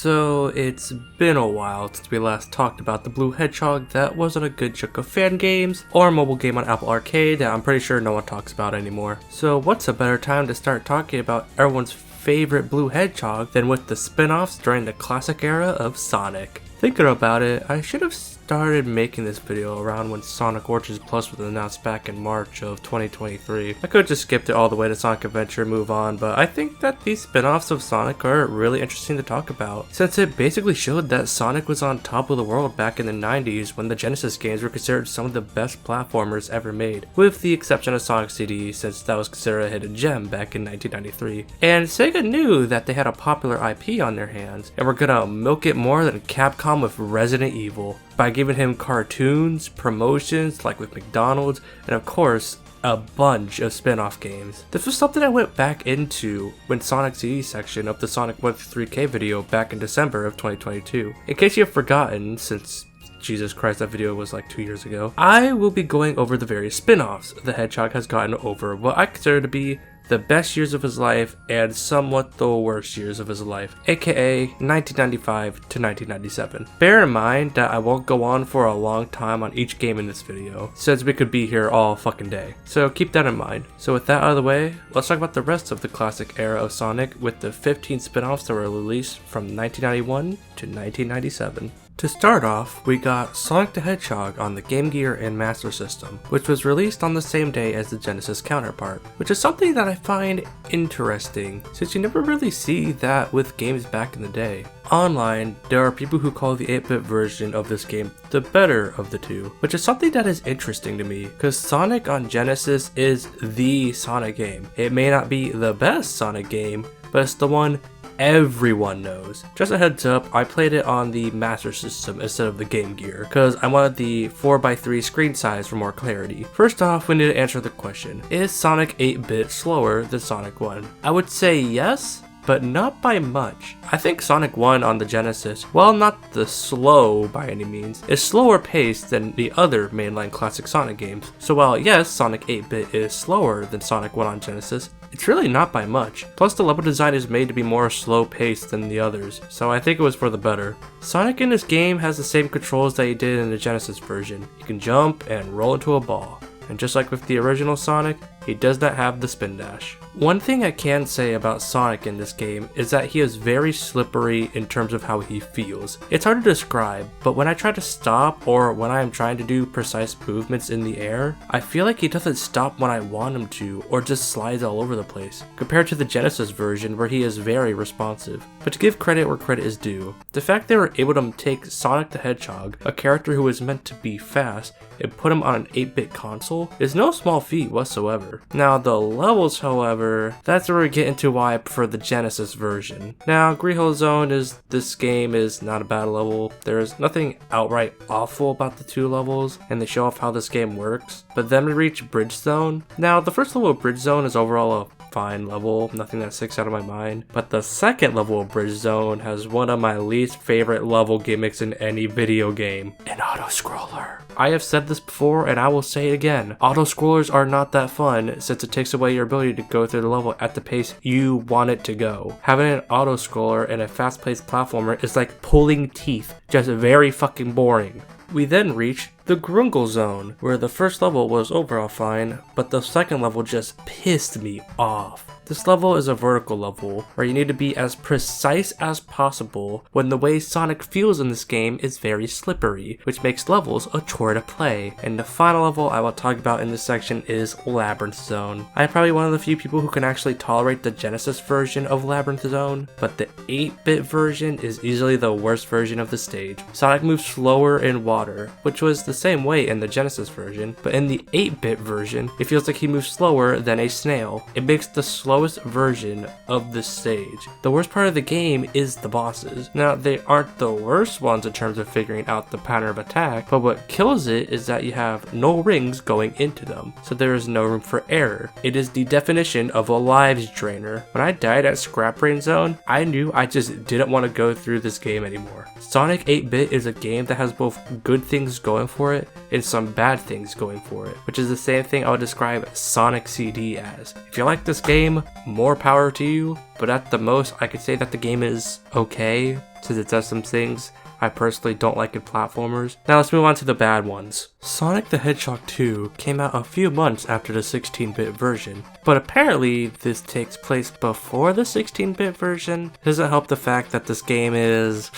So it's been a while since we last talked about the Blue Hedgehog that wasn't a good chunk of fan games or a mobile game on Apple Arcade that I'm pretty sure no one talks about anymore. So what's a better time to start talking about everyone's favorite Blue Hedgehog than with the spin-offs during the classic era of Sonic? Thinking about it, I should have started making this video around when Sonic Origins Plus was announced back in March of 2023. I could have just skipped it all the way to Sonic Adventure and move on, but I think that these spin-offs of Sonic are really interesting to talk about, since it basically showed that Sonic was on top of the world back in the 90s when the Genesis games were considered some of the best platformers ever made, with the exception of Sonic CD, since that was considered a hidden gem back in 1993. And Sega knew that they had a popular IP on their hands, and were gonna milk it more than Capcom with Resident Evil, by giving him cartoons, promotions like with McDonald's, and of course, a bunch of spin-off games. This was something I went back into when Sonic CD section of the Sonic 1-3K video back in December of 2022. In case you have forgotten, since Jesus Christ, that video was like 2 years ago, I will be going over the various spin-offs the Hedgehog has gotten over what I consider to be the best years of his life and somewhat the worst years of his life, aka 1995 to 1997. Bear in mind that I won't go on for a long time on each game in this video, since we could be here all fucking day. So keep that in mind. So with that out of the way, let's talk about the rest of the classic era of Sonic with the 15 spin-offs that were released from 1991 to 1997. To start off, we got Sonic the Hedgehog on the Game Gear and Master System, which was released on the same day as the Genesis counterpart, which is something that I find interesting, since you never really see that with games back in the day. Online, there are people who call the 8-bit version of this game the better of the two, which is something that is interesting to me, because Sonic on Genesis is the Sonic game. It may not be the best Sonic game, but it's the one everyone knows. Just a heads up, I played it on the Master System instead of the Game Gear, because I wanted the 4x3 screen size for more clarity. First off, we need to answer the question, is Sonic 8-bit slower than Sonic 1? I would say yes, but not by much. I think Sonic 1 on the Genesis, while not the slow by any means, is slower paced than the other mainline classic Sonic games. So while yes, Sonic 8-bit is slower than Sonic 1 on Genesis, it's really not by much. Plus the level design is made to be more slow paced than the others, so I think it was for the better. Sonic in this game has the same controls that he did in the Genesis version. He can jump and roll into a ball. And just like with the original Sonic, he does not have the spin dash. One thing I can say about Sonic in this game is that he is very slippery in terms of how he feels. It's hard to describe, but when I try to stop or when I am trying to do precise movements in the air, I feel like he doesn't stop when I want him to or just slides all over the place, compared to the Genesis version where he is very responsive. But to give credit where credit is due, the fact they were able to take Sonic the Hedgehog, a character who was meant to be fast, and put him on an 8-bit console is no small feat whatsoever. Now the levels, however, that's where we get into why I prefer the Genesis version. Now Green Hill Zone this game is not a bad level. There's nothing outright awful about the two levels, and they show off how this game works. But then we reach Bridge Zone. Now the first level of Bridge Zone is overall a fine level, nothing that sticks out of my mind, but the second level of Bridge Zone has one of my least favorite level gimmicks in any video game, an auto-scroller. I have said this before and I will say it again, auto-scrollers are not that fun since it takes away your ability to go through the level at the pace you want it to go. Having an auto-scroller in a fast-paced platformer is like pulling teeth, just very fucking boring. We then reach the Grungle Zone, where the first level was overall fine, but the second level just pissed me off. This level is a vertical level, where you need to be as precise as possible when the way Sonic feels in this game is very slippery, which makes levels a chore to play. And the final level I will talk about in this section is Labyrinth Zone. I am probably one of the few people who can actually tolerate the Genesis version of Labyrinth Zone, but the 8-bit version is easily the worst version of the stage. Sonic moves slower in water, which was the same way in the Genesis version, but in the 8-bit version, it feels like he moves slower than a snail. It makes the slowest version of the stage. The worst part of the game is the bosses. Now, they aren't the worst ones in terms of figuring out the pattern of attack, but what kills it is that you have no rings going into them, so there is no room for error. It is the definition of a lives drainer. When I died at Scrap Brain Zone, I knew I just didn't want to go through this game anymore. Sonic 8-bit is a game that has both good things going for it and some bad things going for it, which is the same thing I would describe Sonic CD as. If you like this game, more power to you, but at the most I could say that the game is okay, since it does some things I personally don't like in platformers. Now let's move on to the bad ones. Sonic the Hedgehog 2 came out a few months after the 16-bit version, but apparently this takes place before the 16-bit version. It doesn't help the fact that this game is,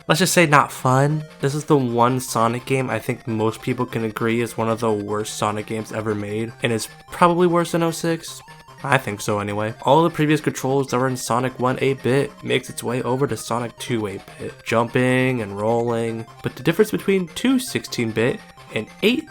let's just say, not fun. This is the one Sonic game I think most people can agree is one of the worst Sonic games ever made, and it's probably worse than 06. I think so anyway. All the previous controls that were in Sonic 1 8-bit makes its way over to Sonic 2 8-bit, jumping and rolling, but the difference between 2 16-bit and 8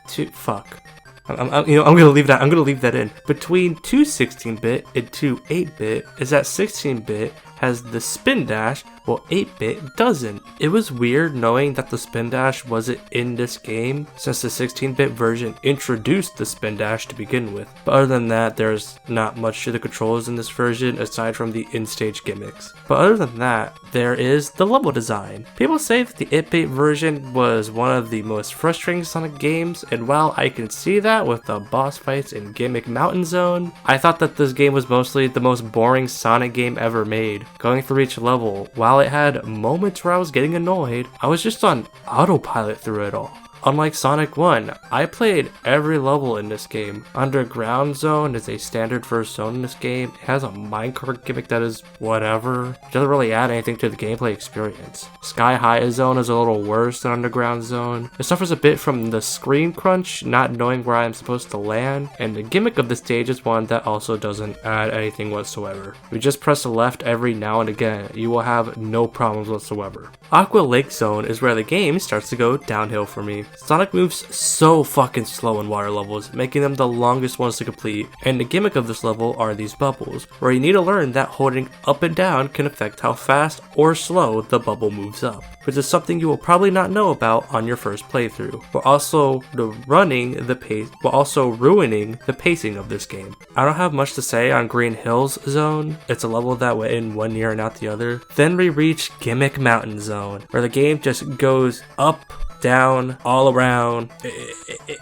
to fuck. I'm gonna leave that in. Between 2 16-bit and 2 8-bit is that 16-bit has the spin dash, while 8-bit doesn't. It was weird knowing that the spin dash wasn't in this game, since the 16-bit version introduced the spin dash to begin with. But other than that, there's not much to the controls in this version aside from the in-stage gimmicks. But other than that, there is the level design. People say that the 8-bit version was one of the most frustrating Sonic games, and while I can see that with the boss fights in Gimmick Mountain Zone, I thought that this game was mostly the most boring Sonic game ever made. Going through each level, while it had moments where I was getting annoyed, I was just on autopilot through it all. Unlike Sonic 1, I played every level in this game. Underground Zone is a standard first zone in this game. It has a minecart gimmick that is whatever. It doesn't really add anything to the gameplay experience. Sky High Zone is a little worse than Underground Zone. It suffers a bit from the screen crunch, not knowing where I'm supposed to land, and the gimmick of the stage is one that also doesn't add anything whatsoever. If you just press left every now and again, you will have no problems whatsoever. Aqua Lake Zone is where the game starts to go downhill for me. Sonic moves so fucking slow in water levels, making them the longest ones to complete, and the gimmick of this level are these bubbles, where you need to learn that holding up and down can affect how fast or slow the bubble moves up, which is something you will probably not know about on your first playthrough, while also ruining the pacing of this game. I don't have much to say on Green Hills Zone. It's a level that went in one ear and out the other. Then we reach Gimmick Mountain Zone, where the game just goes up, down, all around.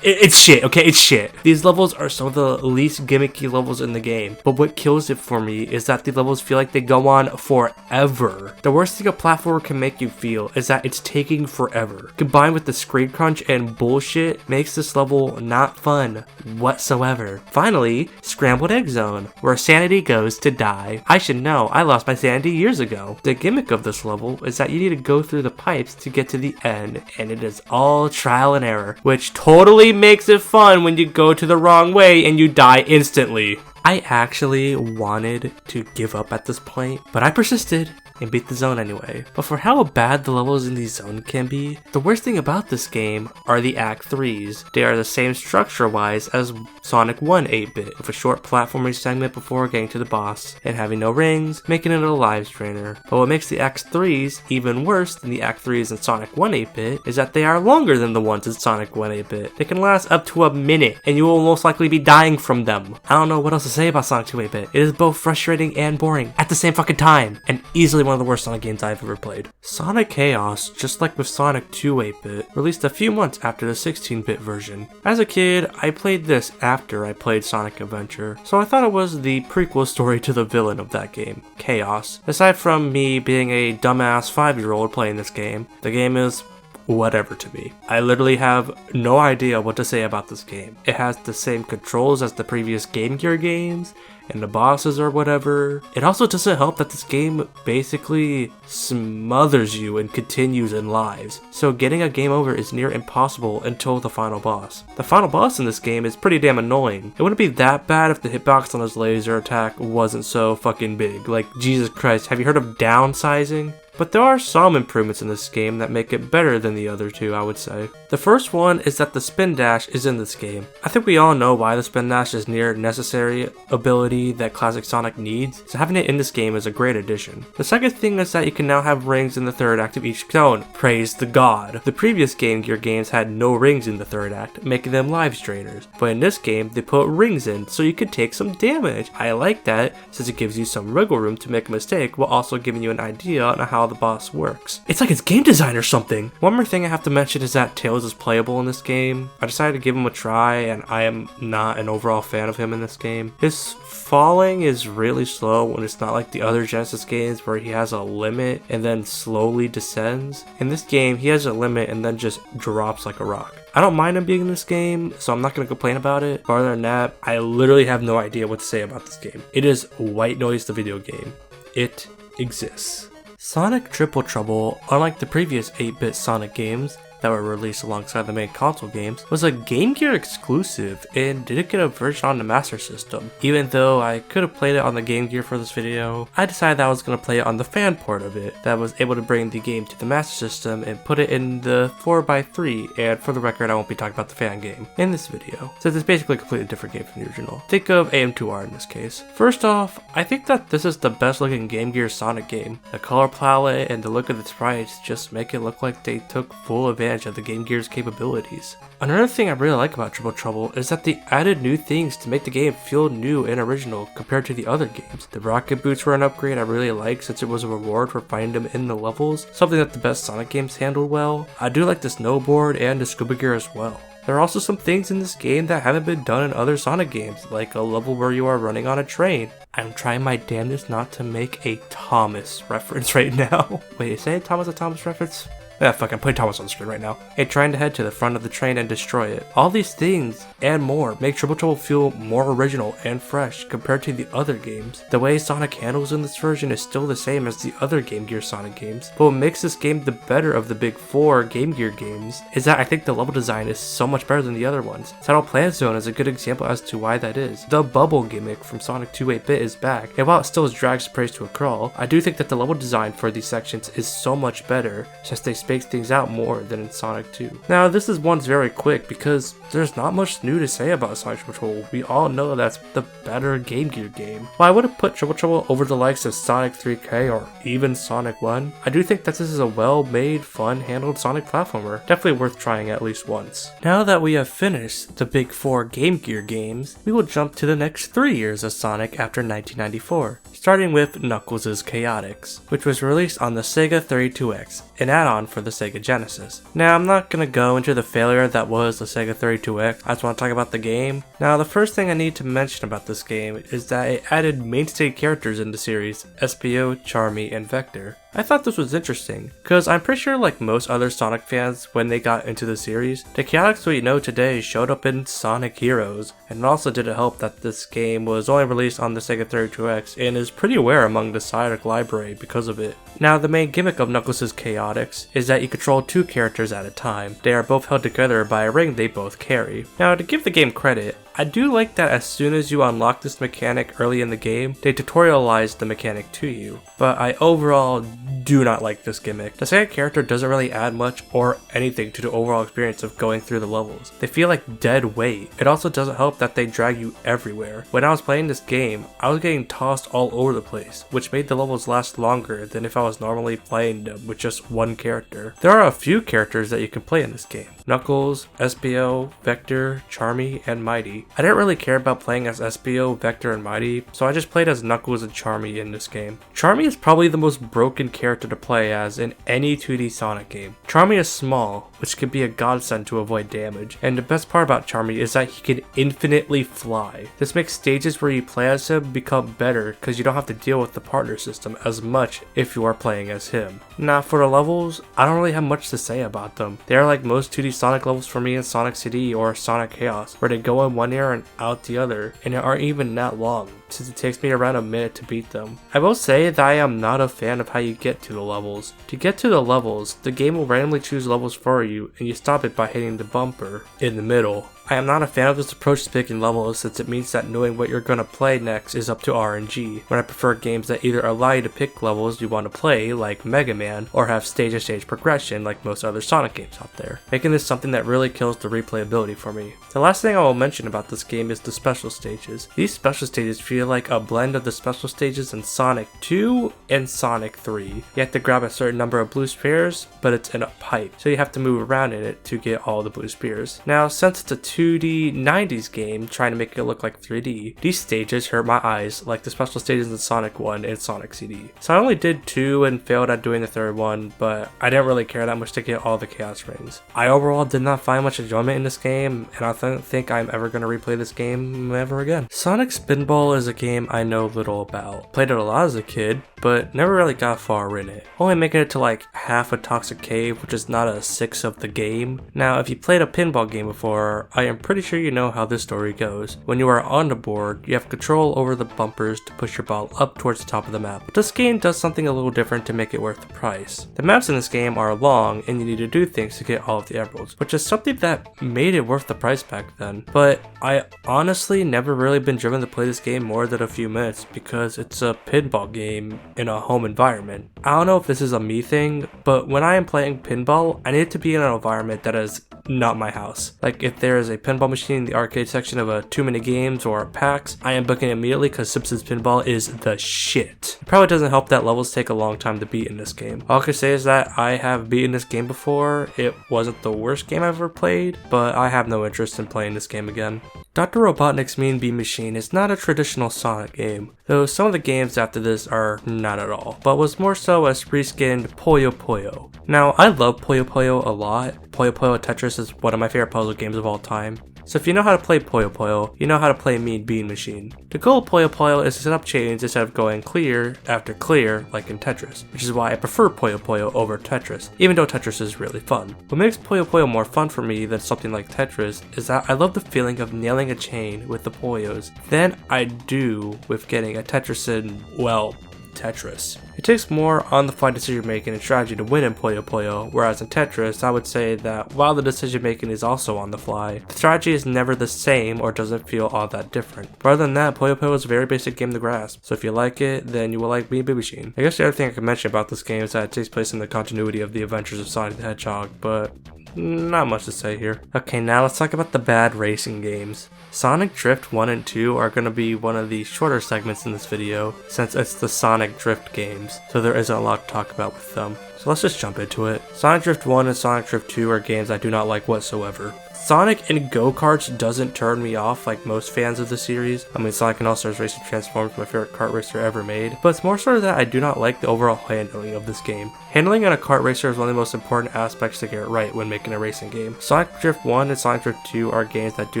It's shit, okay? It's shit. These levels are some of the least gimmicky levels in the game, but what kills it for me is that the levels feel like they go on forever. The worst thing a platformer can make you feel is that it's taking forever. Combined with the screen crunch and bullshit makes this level not fun whatsoever. Finally, Scrambled Egg Zone, where sanity goes to die. I should know, I lost my sanity years ago. The gimmick of this level is that you need to go through the pipes to get to the end, and it is all trial and error, which totally makes it fun when you go to the wrong way and you die instantly. I actually wanted to give up at this point, but I persisted and beat the zone anyway. But for how bad the levels in these zones can be, the worst thing about this game are the Act 3s. They are the same structure-wise as Sonic 1 8-bit, with a short platforming segment before getting to the boss, and having no rings, making it a live strainer. But what makes the Act 3s even worse than the Act 3s in Sonic 1 8-bit is that they are longer than the ones in Sonic 1 8-bit. They can last up to a minute, and you will most likely be dying from them. I don't know what else to say about Sonic 2 8-bit. It is both frustrating and boring at the same fucking time, and easily one of the worst Sonic games I've ever played. Sonic Chaos, just like with Sonic 2 8-bit, released a few months after the 16-bit version. As a kid, I played this after I played Sonic Adventure, so I thought it was the prequel story to the villain of that game, Chaos. Aside from me being a dumbass 5-year-old playing this game, the game is whatever to me. I literally have no idea what to say about this game. It has the same controls as the previous Game Gear games, and the bosses or whatever. It also doesn't help that this game basically smothers you and continues in lives, so getting a game over is near impossible until the final boss. The final boss in this game is pretty damn annoying. It wouldn't be that bad if the hitbox on his laser attack wasn't so fucking big. Like, Jesus Christ, have you heard of downsizing? But there are some improvements in this game that make it better than the other two, I would say. The first one is that the spin dash is in this game. I think we all know why the spin dash is near necessary ability that classic Sonic needs, so having it in this game is a great addition. The second thing is that you can now have rings in the third act of each zone. Praise the god. The previous Game Gear games had no rings in the third act, making them live strainers, but in this game they put rings in so you could take some damage. I like that since it gives you some wiggle room to make a mistake while also giving you an idea on how the boss works. It's like it's game design or something. One more thing I have to mention is that Tails is playable in this game. I decided to give him a try, and I am not an overall fan of him in this game. His falling is really slow when it's not like the other Genesis games where he has a limit and then slowly descends. In this game, he has a limit and then just drops like a rock. I don't mind him being in this game, so I'm not going to complain about it. But other than that, I literally have no idea what to say about this game. It is white noise the video game. It exists. Sonic Triple Trouble, unlike the previous 8-bit Sonic games that were released alongside the main console games, was a Game Gear exclusive and didn't get a version on the Master System. Even though I could have played it on the Game Gear for this video, I decided that I was going to play it on the fan port of it that was able to bring the game to the Master System and put it in the 4x3, and for the record I won't be talking about the fan game in this video, since it's basically a completely different game from the original. Think of AM2R in this case. First off, I think that this is the best looking Game Gear Sonic game. The color palette and the look of the sprites just make it look like they took full advantage of the Game Gear's capabilities. Another thing I really like about Triple Trouble is that they added new things to make the game feel new and original compared to the other games. The rocket boots were an upgrade I really liked since it was a reward for finding them in the levels, something that the best Sonic games handled well. I do like the snowboard and the scuba gear as well. There are also some things in this game that haven't been done in other Sonic games, like a level where you are running on a train. I'm trying my damnedest not to make a Thomas reference right now. Wait, is that a Thomas reference? Yeah, fuck, I'm putting Thomas on the screen right now. And trying to head to the front of the train and destroy it. All these things and more make Triple Trouble feel more original and fresh compared to the other games. The way Sonic handles in this version is still the same as the other Game Gear Sonic games, but what makes this game the better of the big 4 Game Gear games is that I think the level design is so much better than the other ones. Saddle Plant Zone is a good example as to why that is. The bubble gimmick from Sonic 2 8-bit is back, and while it still drags praise to a crawl, I do think that the level design for these sections is so much better since they space things out more than in Sonic 2. Now this is one's very quick because there's not much new to say about Sonic Triple Trouble. We all know that's the better Game Gear game. While I would have put Triple Trouble over the likes of Sonic 3K or even Sonic 1, I do think that this is a well-made, fun-handled Sonic platformer. Definitely worth trying at least once. Now that we have finished the big 4 Game Gear games, we will jump to the next 3 years of Sonic after 1994. Starting with Knuckles' Chaotix, which was released on the Sega 32X, an add-on for the Sega Genesis. Now I'm not going to go into the failure that was the Sega 32X, I just want to talk about the game. Now the first thing I need to mention about this game is that it added mainstay characters in the series, SPO, Charmy, and Vector. I thought this was interesting, because I'm pretty sure like most other Sonic fans when they got into the series, the Chaotix we know today showed up in Sonic Heroes, and it also didn't help that this game was only released on the Sega 32X and is pretty rare among the Sonic library because of it. Now the main gimmick of Knuckles' Chaotix is that you control 2 characters at a time. They are both held together by a ring they both carry. Now to give the game credit, I do like that as soon as you unlock this mechanic early in the game, they tutorialize the mechanic to you, but I overall do not like this gimmick. The second character doesn't really add much or anything to the overall experience of going through the levels. They feel like dead weight. It also doesn't help that they drag you everywhere. When I was playing this game, I was getting tossed all over the place, which made the levels last longer than if I was normally playing them with just one character. There are a few characters that you can play in this game. Knuckles, SPO, Vector, Charmy, and Mighty. I didn't really care about playing as SPO, Vector, and Mighty, so I just played as Knuckles and Charmy in this game. Charmy is probably the most broken character to play as in any 2D Sonic game. Charmy is small, which can be a godsend to avoid damage, and the best part about Charmy is that he can infinitely fly. This makes stages where you play as him become better because you don't have to deal with the partner system as much if you are playing as him. Now for the levels, I don't really have much to say about them. They are like most 2D Sonic levels for me in Sonic CD or Sonic Chaos, where they go in one ear and out the other, and they aren't even that long, since it takes me around a minute to beat them. I will say that I am not a fan of how you get to the levels. To get to the levels, the game will randomly choose levels for you, and you stop it by hitting the bumper in the middle. I am not a fan of this approach to picking levels since it means that knowing what you're going to play next is up to RNG, when I prefer games that either allow you to pick levels you want to play like Mega Man, or have stage-to-stage progression like most other Sonic games out there, making this something that really kills the replayability for me. The last thing I will mention about this game is the special stages. These special stages feel be like a blend of the special stages in Sonic 2 and Sonic 3. You have to grab a certain number of blue spheres, but it's in a pipe, so you have to move around in it to get all the blue spheres. Now, since it's a 2D 90s game trying to make it look like 3D, these stages hurt my eyes like the special stages in Sonic 1 and Sonic CD. So I only did 2 and failed at doing the third one, but I didn't really care that much to get all the Chaos Rings. I overall did not find much enjoyment in this game, and I don't think I'm ever going to replay this game ever again. Sonic Spinball is a game I know little about. Played it a lot as a kid, but never really got far in it. Only making it to like half a Toxic Cave, which is not a 6 of the game. Now, if you played a pinball game before, I am pretty sure you know how this story goes. When you are on the board, you have control over the bumpers to push your ball up towards the top of the map. But this game does something a little different to make it worth the price. The maps in this game are long, and you need to do things to get all of the emeralds, which is something that made it worth the price back then. But I honestly never really been driven to play this game more than a few minutes because it's a pinball game in a home environment. I don't know if this is a me thing, but when I am playing pinball, I need to be in an environment that is not my house. Like if there is a pinball machine in the arcade section of a Too Many Games or PAX, I am booking immediately because Simpsons Pinball is the shit. It probably doesn't help that levels take a long time to beat in this game. All I can say is that I have beaten this game before. It wasn't the worst game I've ever played, but I have no interest in playing this game again. Dr. Robotnik's Mean Bean Machine is not a traditional Sonic game, though some of the games after this are not at all, but was more so a reskinned Puyo Puyo. Now, I love Puyo Puyo a lot. Puyo Puyo Tetris is one of my favorite puzzle games of all time. So if you know how to play Puyo Puyo, you know how to play Mean Bean Machine. The goal of Puyo Puyo is to set up chains instead of going clear after clear like in Tetris, which is why I prefer Puyo Puyo over Tetris, even though Tetris is really fun. What makes Puyo Puyo more fun for me than something like Tetris is that I love the feeling of nailing a chain with the Puyos than I do with getting a Tetris in, well, Tetris. It takes more on-the-fly decision making and strategy to win in Puyo Puyo, whereas in Tetris, I would say that while the decision making is also on the fly, the strategy is never the same or doesn't feel all that different. Rather than that, Puyo Puyo is a very basic game to grasp, so if you like it, then you will like Mean Bean Machine. I guess the other thing I can mention about this game is that it takes place in the continuity of the adventures of Sonic the Hedgehog, but not much to say here. Okay, now let's talk about the bad racing games. Sonic Drift 1 and 2 are going to be one of the shorter segments in this video, since it's the Sonic Drift games, so there isn't a lot to talk about with them. So let's just jump into it. Sonic Drift 1 and Sonic Drift 2 are games I do not like whatsoever. Sonic in go-karts doesn't turn me off like most fans of the series. I mean, Sonic and All-Stars Racing Transforms is my favorite kart racer ever made, but it's more so that I do not like the overall handling of this game. Handling in a kart racer is one of the most important aspects to get right when making a racing game. Sonic Drift 1 and Sonic Drift 2 are games that do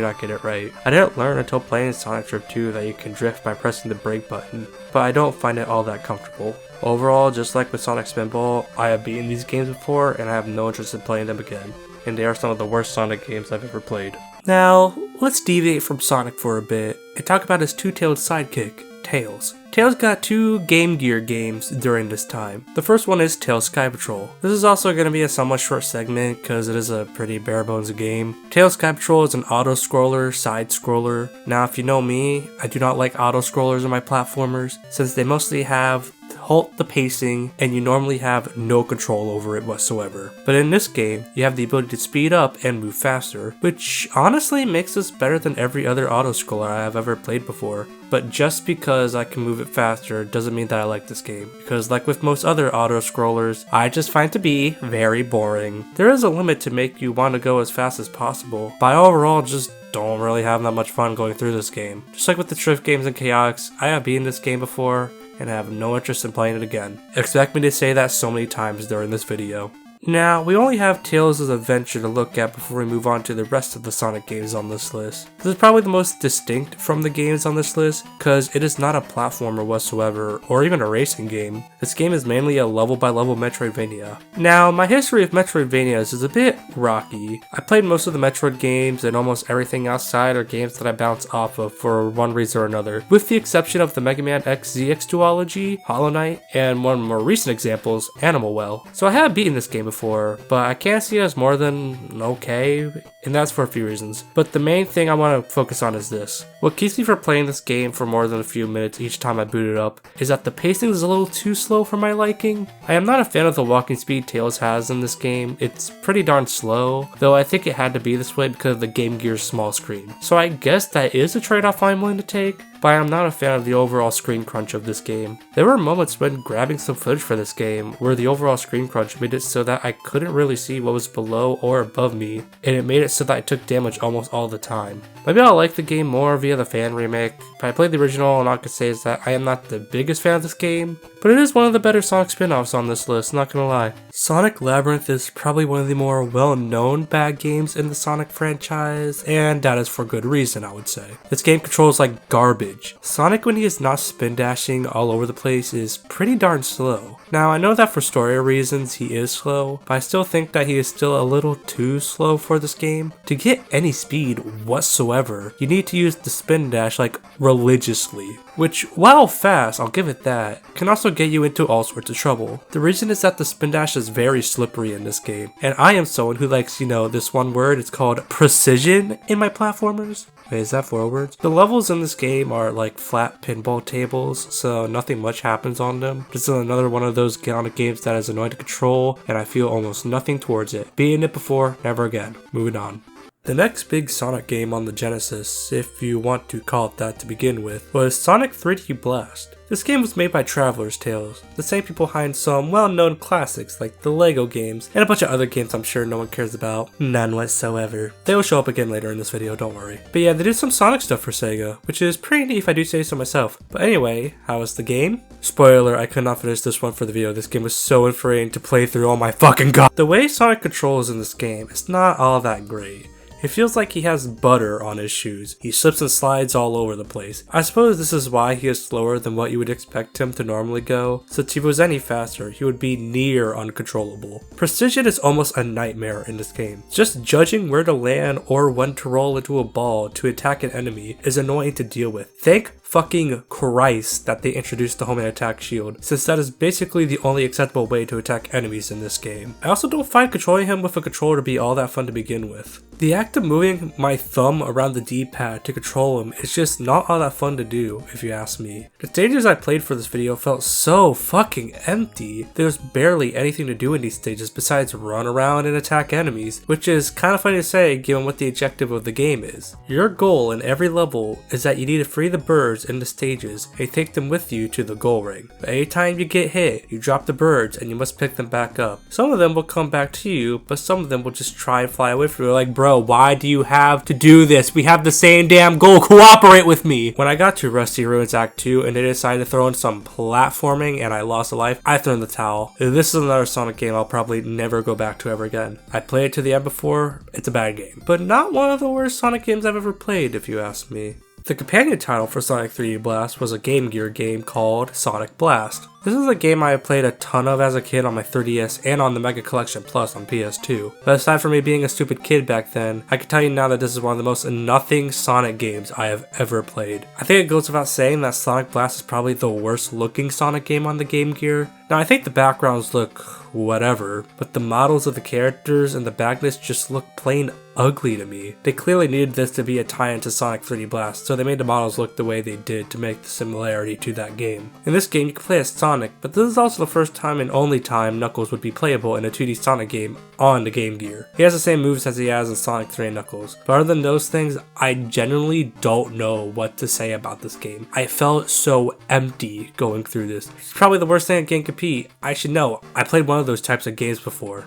not get it right. I didn't learn until playing Sonic Drift 2 that you can drift by pressing the brake button, but I don't find it all that comfortable. Overall, just like with Sonic Spinball, I have beaten these games before and I have no interest in playing them again. And they are some of the worst Sonic games I've ever played. Now, let's deviate from Sonic for a bit and talk about his two-tailed sidekick, Tails. Tails got 2 Game Gear games during this time. The first one is Tails Sky Patrol. This is also going to be a somewhat short segment because it is a pretty bare bones game. Tails Sky Patrol is an auto-scroller, side-scroller. Now if you know me, I do not like auto-scrollers in my platformers since they mostly have halt the pacing and you normally have no control over it whatsoever. But in this game, you have the ability to speed up and move faster, which honestly makes this better than every other auto-scroller I have ever played before. But just because I can move it faster doesn't mean that I like this game, because like with most other auto-scrollers, I just find it to be very boring. There is a limit to make you want to go as fast as possible, but I overall just don't really have that much fun going through this game. Just like with the Drift games and Chaotix, I have beaten this game before, and I have no interest in playing it again. Expect me to say that so many times during this video. Now, we only have Tails' Adventure to look at before we move on to the rest of the Sonic games on this list. This is probably the most distinct from the games on this list, because it is not a platformer whatsoever, or even a racing game. This game is mainly a level-by-level Metroidvania. Now, my history of Metroidvanias is a bit rocky. I played most of the Metroid games, and almost everything outside are games that I bounce off of for one reason or another, with the exception of the Mega Man X ZX Duology, Hollow Knight, and one of the more recent examples, Animal Well. So I have beaten this game before, but I can't see it as more than okay, and that's for a few reasons. But the main thing I want to focus on is this. What keeps me from playing this game for more than a few minutes each time I boot it up is that the pacing is a little too slow for my liking. I am not a fan of the walking speed Tails has in this game. It's pretty darn slow, though I think it had to be this way because of the Game Gear's small screen. So I guess that is a trade-off I'm willing to take. but I am not a fan of the overall screen crunch of this game. There were moments when grabbing some footage for this game where the overall screen crunch made it so that I couldn't really see what was below or above me, and it made it so that I took damage almost all the time. Maybe I'll like the game more via the fan remake, but I played the original and all I can say is that I am not the biggest fan of this game, but it is one of the better Sonic spin-offs on this list, not gonna lie. Sonic Labyrinth is probably one of the more well-known bad games in the Sonic franchise, and that is for good reason, I would say. This game controls like garbage. Sonic, when he is not spin dashing all over the place, is pretty darn slow. Now, I know that for story reasons he is slow, but I still think that he is still a little too slow for this game. To get any speed whatsoever, you need to use the spin dash like religiously, which, while fast, I'll give it that, can also get you into all sorts of trouble. The reason is that the spin dash is very slippery in this game, and I am someone who likes, this one word, it's called precision in my platformers. Wait, is that 4 words? The levels in this game are like flat pinball tables, so nothing much happens on them. This is another one of those Sonic games that is annoying to control, and I feel almost nothing towards it. Beaten it before, never again. Moving on. The next big Sonic game on the Genesis, if you want to call it that to begin with, was Sonic 3D Blast. This game was made by Traveler's Tales, the same people behind some well-known classics like the Lego games, and a bunch of other games I'm sure no one cares about. None whatsoever. They will show up again later in this video, don't worry. But yeah, they did some Sonic stuff for Sega, which is pretty neat if I do say so myself. But anyway, how was the game? Spoiler, I could not finish this one for the video. This game was so infuriating to play through, oh my fucking god. The way Sonic controls in this game is not all that great. It feels like he has butter on his shoes. He slips and slides all over the place. I suppose this is why he is slower than what you would expect him to normally go, since if he was any faster, he would be near uncontrollable. Precision is almost a nightmare in this game. Just judging where to land or when to roll into a ball to attack an enemy is annoying to deal with. Thank fucking Christ that they introduced the homing attack shield, since that is basically the only acceptable way to attack enemies in this game. I also don't find controlling him with a controller to be all that fun to begin with. The act of moving my thumb around the D-pad to control him is just not all that fun to do, if you ask me. The stages I played for this video felt so fucking empty. There's barely anything to do in these stages besides run around and attack enemies, which is kind of funny to say given what the objective of the game is. Your goal in every level is that you need to free the birds in the stages and take them with you to the goal ring. But anytime you get hit, you drop the birds and you must pick them back up. Some of them will come back to you, but some of them will just try and fly away from you. Like, bro, why do you have to do this? We have the same damn goal. Cooperate with me. When I got to Rusty Ruins Act 2 and they decided to throw in some platforming and I lost a life, I threw in the towel. This is another Sonic game I'll probably never go back to ever again. I played it to the end before. It's a bad game, but not one of the worst Sonic games I've ever played, if you ask me. The companion title for Sonic 3D Blast was a Game Gear game called Sonic Blast. This is a game I have played a ton of as a kid on my 3DS and on the Mega Collection Plus on PS2. But aside from me being a stupid kid back then, I can tell you now that this is one of the most nothing Sonic games I have ever played. I think it goes without saying that Sonic Blast is probably the worst looking Sonic game on the Game Gear. Now I think the backgrounds look whatever, but the models of the characters and the backness just look plain ugly to me. They clearly needed this to be a tie-in to Sonic 3D Blast, so they made the models look the way they did to make the similarity to that game. In this game you can play as Sonic, but this is also the first time and only time Knuckles would be playable in a 2D Sonic game on the Game Gear. He has the same moves as he has in Sonic 3 and Knuckles, but other than those things, I genuinely don't know what to say about this game. I felt so empty going through this. It's probably the worst thing a game could be. I should know. I played one of those types of games before.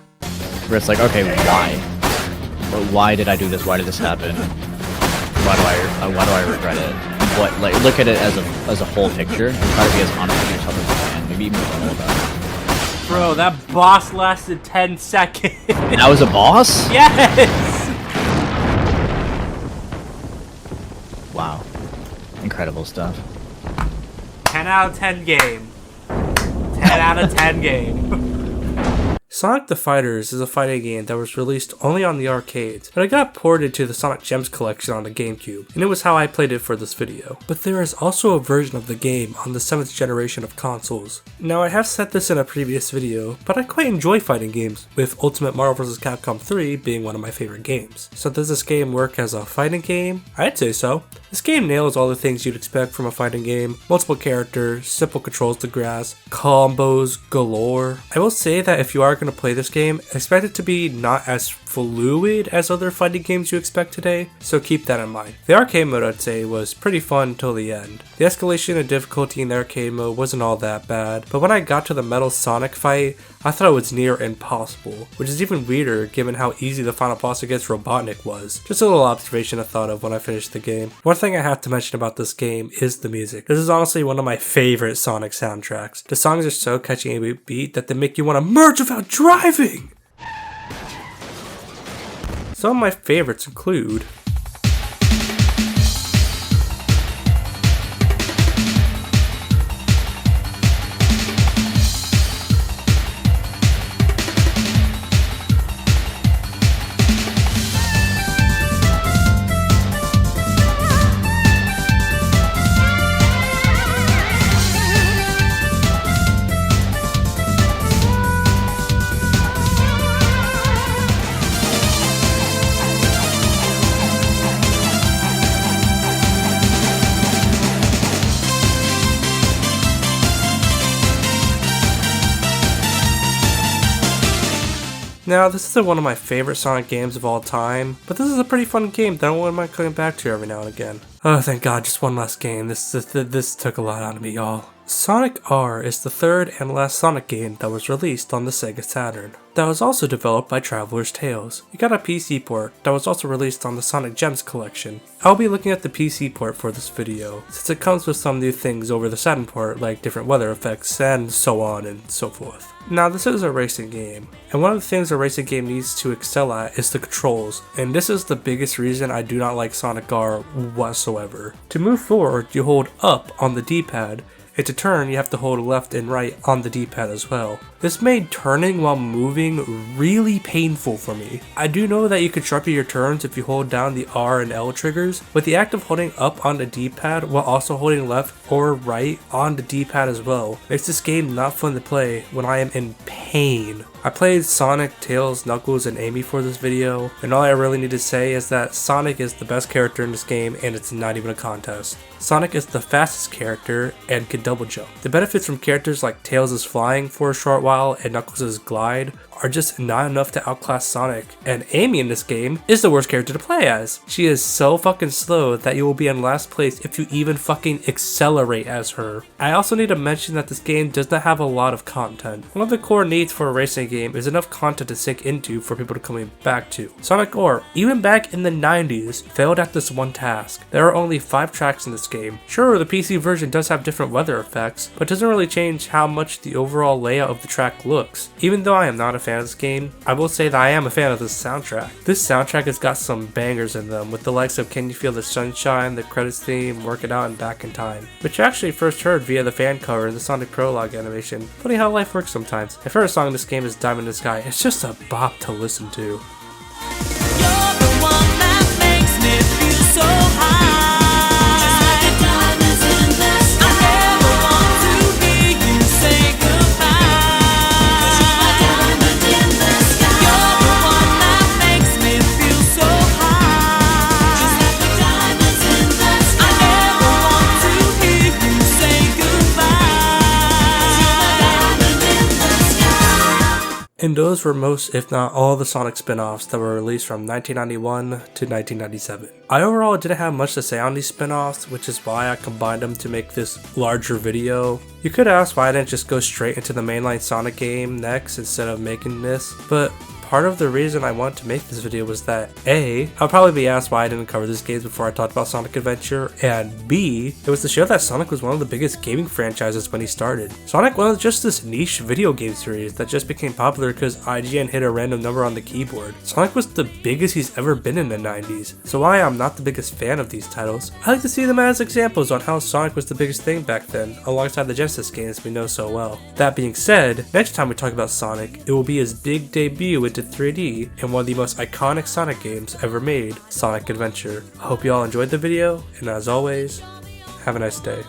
Where it's like, okay, why? But why did I do this? Why did this happen? Why do I regret it? What, like, look at it as a whole picture and try to be as honest with yourself as you can. Maybe even know about it. Bro, that boss lasted 10 seconds. That was a boss? Yes! Wow. Incredible stuff. 10 out of 10 game. 10 out of 10 game. Sonic the Fighters is a fighting game that was released only on the arcades, but it got ported to the Sonic Gems collection on the GameCube, and it was how I played it for this video. But there is also a version of the game on the 7th generation of consoles. Now I have said this in a previous video, but I quite enjoy fighting games, with Ultimate Marvel vs. Capcom 3 being one of my favorite games. So does this game work as a fighting game? I'd say so. This game nails all the things you'd expect from a fighting game: multiple characters, simple controls to grasp, combos galore. I will say that if you are going going to play this game, expect it to be not as fluid as other fighting games you expect today, so keep that in mind. The arcade mode, I'd say, was pretty fun until the end. The escalation of difficulty in the arcade mode wasn't all that bad, but when I got to the Metal Sonic fight, I thought it was near impossible, which is even weirder given how easy the final boss against Robotnik was. Just a little observation I thought of when I finished the game. One thing I have to mention about this game is the music. This is honestly one of my favorite Sonic soundtracks. The songs are so catchy and upbeat that they make you want to merge without driving! Some of my favorites include Now, this isn't one of my favorite Sonic games of all time, but this is a pretty fun game that I wouldn't mind coming back to every now and again. Oh, thank God, just one last game. This took a lot out of me, y'all. Sonic R is the third and last Sonic game that was released on the Sega Saturn. That was also developed by Traveler's Tales. You got a PC port that was also released on the Sonic Gems collection. I'll be looking at the PC port for this video, since it comes with some new things over the Saturn port like different weather effects and so on and so forth. Now, this is a racing game, and one of the things a racing game needs to excel at is the controls, and this is the biggest reason I do not like Sonic R whatsoever. To move forward, you hold up on the D-pad, and to turn, you have to hold left and right on the D-pad as well. This made turning while moving really painful for me. I do know that you can sharpen your turns if you hold down the R and L triggers, but the act of holding up on the D-pad while also holding left or right on the D-pad as well makes this game not fun to play when I am in pain. I played Sonic, Tails, Knuckles, and Amy for this video, and all I really need to say is that Sonic is the best character in this game and it's not even a contest. Sonic is the fastest character and can double jump. The benefits from characters like Tails' flying for a short while and Knuckles' glide are just not enough to outclass Sonic, and Amy in this game is the worst character to play as. She is so fucking slow that you will be in last place if you even fucking accelerate as her. I also need to mention that this game does not have a lot of content. One of the core needs for a racing game is enough content to sink into for people to come back to. Sonic R, even back in the 90s, failed at this one task. There are only 5 tracks in this game. Sure, the PC version does have different weather effects, but doesn't really change how much the overall layout of the track looks. Even though I am not a fan of this game, I will say that I am a fan of this soundtrack. This soundtrack has got some bangers in them, with the likes of Can You Feel the Sunshine, the credits theme, Work It Out, and Back in Time, which I actually first heard via the fan cover and the Sonic Prologue animation. Funny how life works sometimes. My favorite song in this game is Diamond in the Sky. It's just a bop to listen to. You're the one that makes me feel so high. And those were most, if not all, the Sonic spin-offs that were released from 1991 to 1997. I overall didn't have much to say on these spin-offs, which is why I combined them to make this larger video. You could ask why I didn't just go straight into the mainline Sonic game next instead of making this, but part of the reason I wanted to make this video was that A, I'll probably be asked why I didn't cover these games before I talked about Sonic Adventure, and B, it was to show that Sonic was one of the biggest gaming franchises when he started. Sonic wasn't just this niche video game series that just became popular because IGN hit a random number on the keyboard. Sonic was the biggest he's ever been in the 90s, so while I'm not the biggest fan of these titles, I like to see them as examples on how Sonic was the biggest thing back then, alongside the Genesis games we know so well. That being said, next time we talk about Sonic, it will be his big debut into 3D in one of the most iconic Sonic games ever made, Sonic Adventure. I hope you all enjoyed the video, and as always, have a nice day.